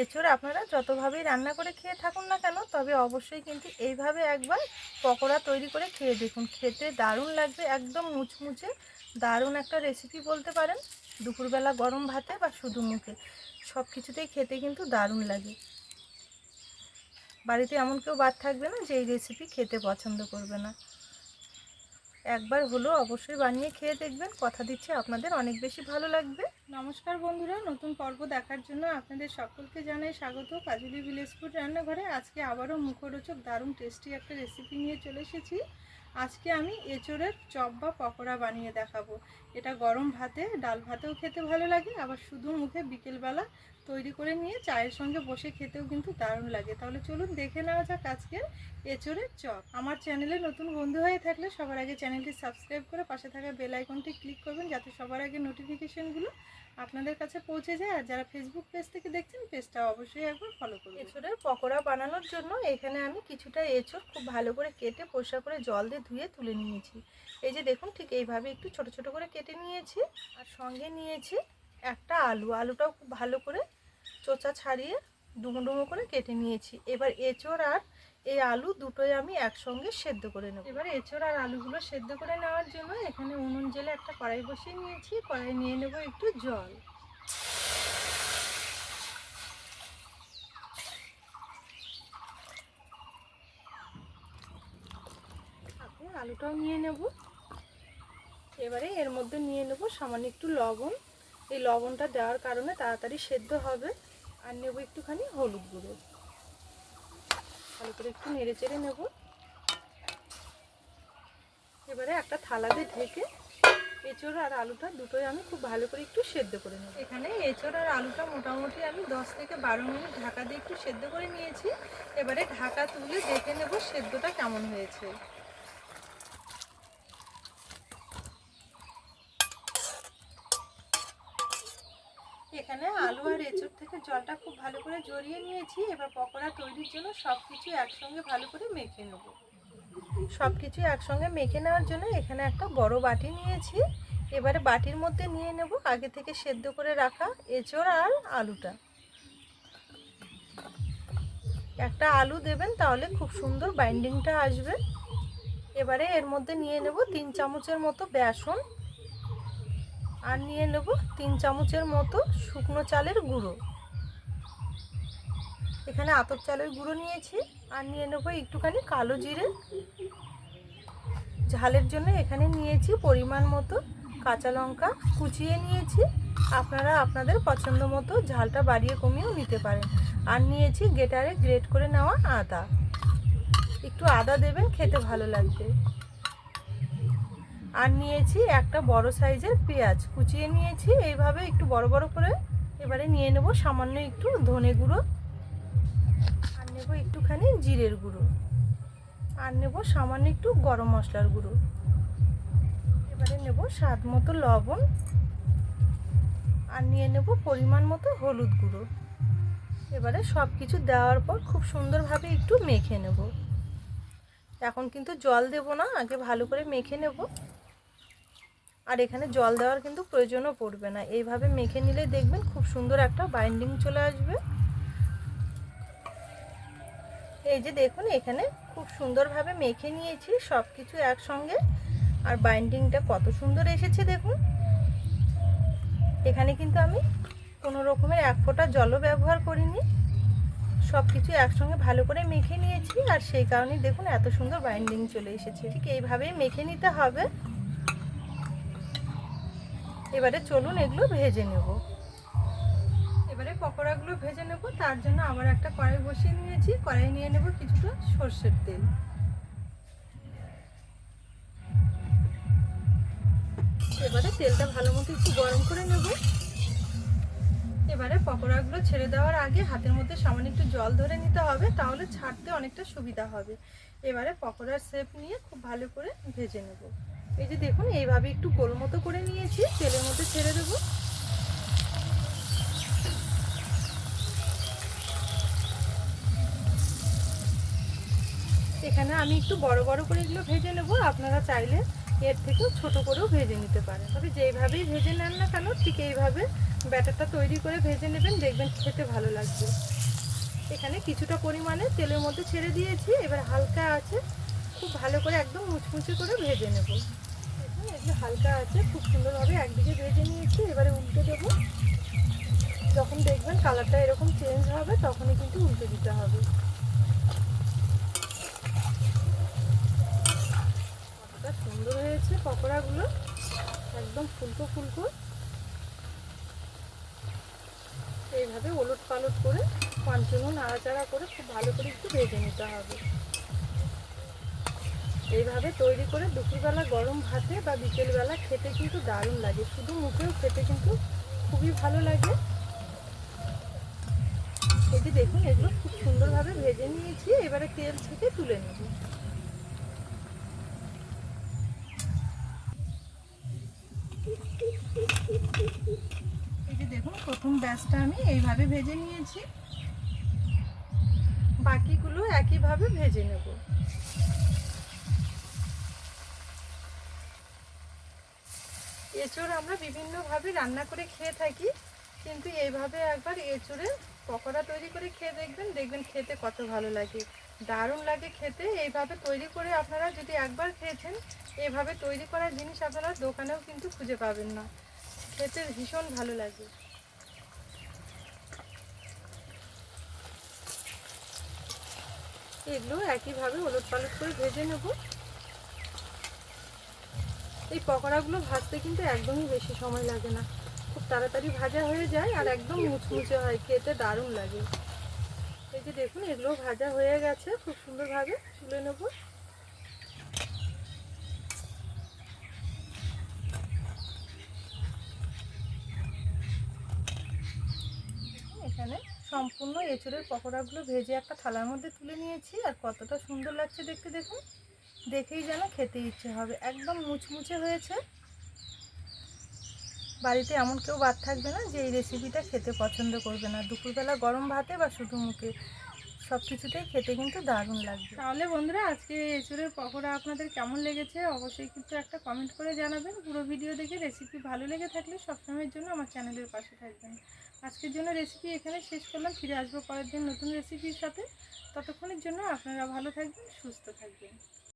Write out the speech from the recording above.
এঁচোড় আপনারা যতভাবেই রান্না করে খেয়ে থাকুন না কেন, তবে অবশ্যই কিন্তু এইভাবে একবার পকোড়া তৈরি করে খেয়ে দেখুন। খেতে দারুণ লাগবে, একদম মুচমুচে দারুণ একটা রেসিপি বলতে পারেন। দুপুরবেলা গরম ভাতে বা শুধু মুখে সব কিছুতেই খেতে কিন্তু দারুণ লাগে। বাড়িতে এমন কেউ বাদ থাকবে না যে এই রেসিপি খেতে পছন্দ করবে না। একবার হলো অবশ্যই বানিয়ে খেয়ে দেখবেন, কথা দিচ্ছি আপনাদের অনেক বেশি ভালো লাগবে। নমস্কার বন্ধুরা, নতুন পর্ব দেখার জন্য আপনাদের সকলকে জানাই স্বাগত কাজলি ভিলেজ ফুড রান্নাঘরে। আজকে আবারও মুখরোচক দারুণ টেস্টি একটা রেসিপি নিয়ে চলে এসেছি। আজকে আমি এঁচোড়ের চপ বা পকোড়া বানিয়ে দেখাবো। এটা গরম ভাতে, ডাল ভাতেও খেতে ভালো লাগে, আবার শুধু মুখে বিকেলবেলা তৈরি করে নিয়ে চায়ের সঙ্গে বসে খেতেও কিন্তু দারুণ লাগে। তাহলে চলুন দেখে নেওয়া যাক আজকের এঁচোড়ের চপ। আমার চ্যানেলে নতুন বন্ধু হয়ে থাকলে সবার আগে চ্যানেলটি সাবস্ক্রাইব করে পাশে থাকা বেল আইকনটি ক্লিক করবেন, যাতে সবার আগে নোটিফিকেশনগুলো আপনাদের কাছে পৌঁছে যায়। আর যারা ফেসবুক পেজ থেকে দেখছেন, পেজটা অবশ্যই একবার ফলো করবেন। এঁচোড়ের পকোড়া বানানোর জন্য এখানে আমি কিছুটা এঁচোড় খুব ভালো করে কেটে পরিষ্কার করে জল দিয়ে ধুয়ে তুলে নিয়েছি। এই যে দেখুন, ঠিক এইভাবে একটু ছোট ছোট করে কেটে নিয়েছি। আর সঙ্গে নিয়েছি একটা আলুটাও খুব ভালো করে চোচা ছাড়িয়ে ডুমো ডুমো করে কেটে নিয়েছি। এবার এঁচোড় আর এই আলু দুটোই আমি একসঙ্গে সেদ্ধ করে নেব। এবার এঁচোড় আর আলুগুলো সেদ্ধ করে নেওয়ার জন্য এখানে উনুন জেলে একটা কড়াই বসিয়ে নিয়েছি। কড়াই নিয়ে নেব একটু জল। এখন আলুটাও নিয়ে নেব। এবারে এর মধ্যে নিয়ে নেব সামান্য একটু লবণ। এই লবণটা দেওয়ার কারণে তাড়াতাড়ি সেদ্ধ হবে। আর নেব একটুখানি হলুদ গুঁড়ো। ভালো করে একটু নেড়ে চেড়ে নেব। এবারে একটা থালাতে ঢেকে এঁচোড় আর আলুটা দুটোই আমি খুব ভালো করে একটু সেদ্ধ করে নেব। এখানে এঁচোড় আর আলুটা মোটামুটি আমি 10 থেকে 12 মিনিট ঢাকা দিয়ে একটু সেদ্ধ করে নিয়েছি। এবারে ঢাকা তুলে দেখে নেব সেদ্ধটা কেমন হয়েছে। এখানে আলু আর এঁচোড় থেকে জলটা খুব ভালো করে ঝরিয়ে নিয়েছি। এবার পকোড়া তৈরির জন্য সব কিছু একসঙ্গে ভালো করে মেখে নেব। সব কিছু একসঙ্গে মেখে নেওয়ার জন্য এখানে একটা বড় বাটি নিয়েছি। এবারে বাটির মধ্যে নিয়ে নেব আগে থেকে সেদ্ধ করে রাখা এঁচোড় আর আলুটা। একটা আলু দেবেন, তাহলে খুব সুন্দর বাইন্ডিংটা আসবে। এবারে এর মধ্যে নিয়ে নেব 3 চামচের মতো বেসন। আর নিয়ে নেব 3 চামচের মতো শুকনো চালের গুঁড়ো। এখানে আতপ চালের গুঁড়ো নিয়েছি। আর নিয়ে নেব একটুখানি কালো জিরে। ঝালের জন্য এখানে নিয়েছি পরিমাণ মতো কাঁচা লঙ্কা কুচিয়ে নিয়েছি। আপনারা আপনাদের পছন্দ মতো ঝালটা বাড়িয়ে কমিয়েও নিতে পারেন। আর নিয়েছি গ্রেটারে গ্রেট করে নেওয়া আদা। একটু আদা দেবেন, খেতে ভালো লাগবে। আর নিয়েছি একটা বড় সাইজের পেঁয়াজ কুচিয়ে নিয়েছি এইভাবে একটু বড় বড় করে। এবারে নিয়ে নেব সামান্য একটু ধনে গুঁড়ো। আর নেব একটুখানি জিরের গুঁড়ো। আর নেব সামান্য একটু গরম মশলার গুঁড়ো। এবারে নেব স্বাদ মতো লবণ। আর নিয়ে নেব পরিমাণ মতো হলুদ গুঁড়ো। এবারে সব কিছু দেওয়ার পর খুব সুন্দরভাবে একটু মেখে নেব। এখন কিন্তু জল দেব না, আগে ভালো করে মেখে নেব। আর এখানে জল দেওয়ার কিন্তু প্রয়োজনও পড়বে না। এইভাবে মেখে নিলে দেখবেন খুব সুন্দর একটা বাইন্ডিং চলে আসবে। এই যে দেখুন, এখানে খুব সুন্দরভাবে মেখে নিয়েছি সব কিছু একসঙ্গে। আর বাইন্ডিংটা কত সুন্দর এসেছে দেখুন। এখানে কিন্তু আমি কোনো রকমের এক ফোঁটা জলও ব্যবহার করিনি। সব কিছু একসঙ্গে ভালো করে মেখে নিয়েছি, আর সেই কারণেই দেখুন এত সুন্দর বাইন্ডিং চলে এসেছে। ঠিক এইভাবেই মেখে নিতে হবে। এবারে চলুন এগুলো ভেজে নেব। এবারে পকোড়াগুলো ভেজে নেব। তার জন্য আবার একটা কড়াই বসিয়ে নিয়েছি। কড়াই নিয়ে নেব কিছুটা সর্ষের তেল। এবারে তেলটা ভালো মতো একটু গরম করে নেব। এবারে পকোড়াগুলো ছেড়ে দেওয়ার আগে হাতের মধ্যে সামান্য একটু জল ধরে নিতে হবে, তাহলে ছাড়তে অনেকটা সুবিধা হবে। এবারে পকোড়ার শেপ নিয়ে খুব ভালো করে ভেজে নেব। এই যে দেখুন, এইভাবে একটু গোল মতো করে নিয়েছি। তেলের মধ্যে ছেড়ে দেব। এখানে আমি একটু বড় বড় করে এগুলো ভেজে নেব। আপনারা চাইলে এর থেকেও ছোট করেও ভেজে নিতে পারেন। তবে যেইভাবেই ভেজে নেন না কেন ঠিক এইভাবে ব্যাটারটা তৈরি করে ভেজে নেবেন, দেখবেন খেতে ভালো লাগবে। এখানে কিছুটা পরিমাণে তেলের মধ্যে ছেড়ে দিয়েছি, এবার হালকা আছে খুব ভালো করে একদম মুচমুচে করে ভেজে নেব। দেখুন এগুলো হালকা আছে খুব সুন্দরভাবে একদিকে ভেজে নিয়েছি, এবারে উল্টে দেবো। যখন দেখবেন কালারটা এরকম চেঞ্জ হবে তখনই কিন্তু উল্টে দিতে হবে। কতটা সুন্দর হয়েছে পকোড়াগুলো, একদম ফুলকো ফুলকো। এইভাবে ওলট পালট করে কন্টিনিউ নাড়াচাড়া করে খুব ভালো করে একটু ভেজে নিতে হবে। এইভাবে তৈরি করে দুপুরবেলা গরম ভাতে বা বিকেলবেলা খেতে কিন্তু দারুণ লাগে, শুধু মুখেও খেতে কিন্তু খুবই ভালো লাগে। এই যে দেখুন এগুলো খুব সুন্দরভাবে ভেজে নিয়েছি, এবারে তেল থেকে তুলে নেব। এই যে দেখুন প্রথম ব্যাচটা আমি এইভাবে ভেজে নিয়েছি, বাকিগুলো একইভাবে ভেজে নেব। এঁচোড় আমরা বিভিন্নভাবে রান্না করে খেয়ে থাকি, কিন্তু এইভাবে একবার এঁচোড়ের পকোড়া তৈরি করে খেয়ে দেখবেন, দেখবেন খেতে কত ভালো লাগে, দারুণ লাগে খেতে। এইভাবে তৈরি করে আপনারা যদি একবার খেয়েছেন, এইভাবে তৈরি করা জিনিস আপনারা দোকানেও কিন্তু খুঁজে পাবেন না, খেতে ভীষণ ভালো লাগে। এগুলো একইভাবে ওলট পালট করে ভেজে নেব। এই পকোড়াগুলো ভাজতে কিন্তু একদমই বেশি সময় লাগে না, খুব তাড়াতাড়ি ভাজা হয়ে যায় আর একদম মুচমুচে হয়, খেতে দারুণ লাগে। এই যে দেখুন এগুলো ভাজা হয়ে গেছে, খুব সুন্দরভাবে তুলে নেব। এখানে সম্পূর্ণ এঁচোড়ের পকোড়াগুলো ভেজে একটা থালার মধ্যে তুলে নিয়েছি, আর কতটা সুন্দর লাগছে দেখতে, দেখুন দেখেই যেন খেতে ইচ্ছে হবে, একদম মুচমুচে হয়েছে। বাড়িতে এমন কেউ বাদ থাকবে না যে এই রেসিপিটা খেতে পছন্দ করবে না, দুপুরবেলা গরম ভাতে বা শুধু মুখে সব কিছুতেই খেতে কিন্তু দারুণ লাগবে। তাহলে বন্ধুরা আজকে এঁচোড়ের পকোড়া আপনাদের কেমন লেগেছে অবশ্যই কিন্তু একটা কমেন্ট করে জানাবেন। পুরো ভিডিও দেখে রেসিপি ভালো লেগে থাকলে সবসময়ের জন্য আমার চ্যানেলের পাশে থাকবেন। আজকের জন্য রেসিপি এখানে শেষ করলাম, ফিরে আসবো পরের দিন নতুন রেসিপির সাথে। ততক্ষণের জন্য আপনারা ভালো থাকবেন, সুস্থ থাকবেন।